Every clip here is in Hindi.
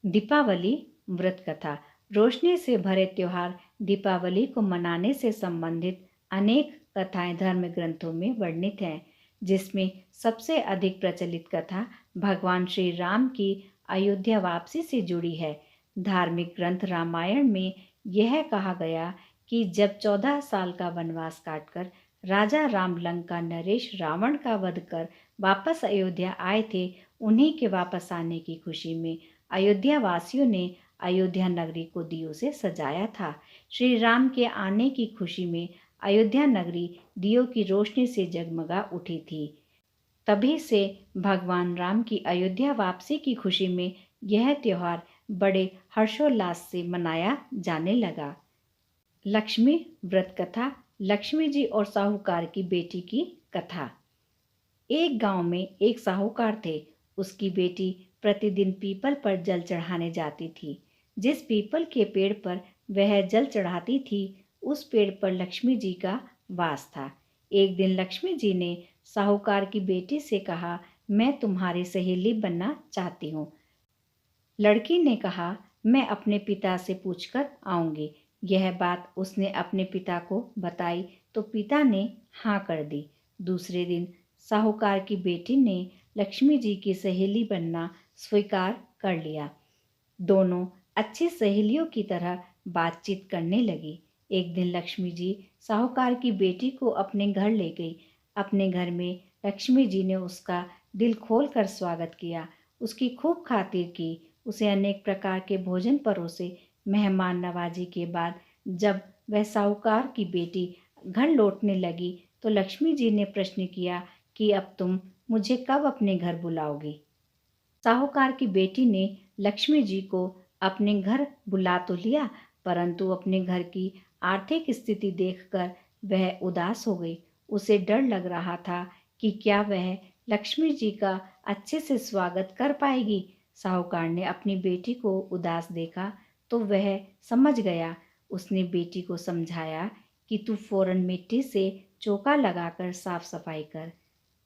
दीपावली व्रत कथा। रोशनी से भरे त्योहार दीपावली को मनाने से संबंधित अनेक कथाएं धर्म ग्रंथों में वर्णित हैं, जिसमें सबसे अधिक प्रचलित कथा भगवान श्री राम की अयोध्या वापसी से जुड़ी है। धार्मिक ग्रंथ रामायण में यह कहा गया कि जब 14 साल का वनवास काटकर राजा राम लंका नरेश रावण का वध कर वापस अयोध्या आए थे, उन्हीं के वापस आने की खुशी में अयोध्या वासियों ने अयोध्या नगरी को दियों से सजाया था। श्री राम के आने की खुशी में अयोध्या नगरी दियों की रोशनी से जगमगा उठी थी। तभी से भगवान राम की अयोध्या वापसी की खुशी में यह त्योहार बड़े हर्षोल्लास से मनाया जाने लगा। लक्ष्मी व्रत कथा। लक्ष्मी जी और साहूकार की बेटी की कथा। एक गांव में एक साहूकार थे। उसकी बेटी प्रतिदिन पीपल पर जल चढ़ाने जाती थी। जिस पीपल के पेड़ पर वह जल चढ़ाती थी, उस पेड़ पर लक्ष्मी जी का वास था। एक दिन लक्ष्मी जी ने साहूकार की बेटी से कहा, मैं तुम्हारी सहेली बनना चाहती हूँ। लड़की ने कहा, मैं अपने पिता से पूछकर आऊंगी। यह बात उसने अपने पिता को बताई तो पिता ने हाँ कर दी। दूसरे दिन साहूकार की बेटी ने लक्ष्मी जी की सहेली बनना स्वीकार कर लिया। दोनों अच्छी सहेलियों की तरह बातचीत करने लगी। एक दिन लक्ष्मी जी साहूकार की बेटी को अपने घर ले गई। अपने घर में लक्ष्मी जी ने उसका दिल खोल कर स्वागत किया, उसकी खूब खातिर की, उसे अनेक प्रकार के भोजन परोसे। मेहमान नवाजी के बाद जब वह साहूकार की बेटी घर लौटने लगी तो लक्ष्मी जी ने प्रश्न किया कि अब तुम मुझे कब अपने घर बुलाओगी। साहूकार की बेटी ने लक्ष्मी जी को अपने घर बुला तो लिया, परंतु अपने घर की आर्थिक स्थिति देखकर वह उदास हो गई। उसे डर लग रहा था कि क्या वह लक्ष्मी जी का अच्छे से स्वागत कर पाएगी। साहूकार ने अपनी बेटी को उदास देखा तो वह समझ गया। उसने बेटी को समझाया कि तू फौरन मिट्टी से चौका लगाकर साफ सफाई कर,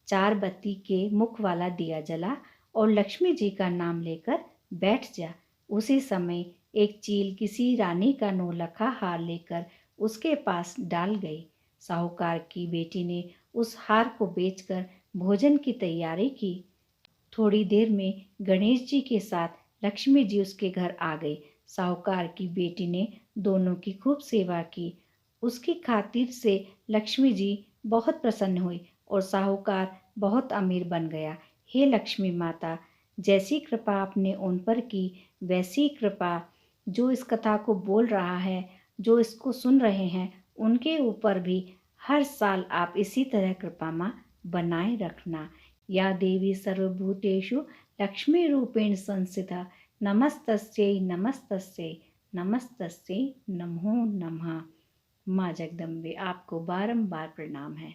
4 बत्ती के मुख वाला दिया जला और लक्ष्मी जी का नाम लेकर बैठ जा। उसी समय एक चील किसी रानी का नौलखा हार लेकर उसके पास डाल गई। साहूकार की बेटी ने उस हार को बेचकर भोजन की तैयारी की। थोड़ी देर में गणेश जी के साथ लक्ष्मी जी उसके घर आ गई। साहूकार की बेटी ने दोनों की खूब सेवा की। उसकी खातिर से लक्ष्मी जी बहुत प्रसन्न हुई और साहूकार बहुत अमीर बन गया। हे लक्ष्मी माता, जैसी कृपा आपने उन पर की, वैसी कृपा जो इस कथा को बोल रहा है, जो इसको सुन रहे हैं, उनके ऊपर भी हर साल आप इसी तरह कृपा माँ बनाए रखना। या देवी सर्वभूतेषु लक्ष्मी रूपेण संस्थिता नमस्तस्यै नमस्तस्यै नमस्तस्यै नमो नमः। माँ जगदम्बे आपको बारंबार प्रणाम है।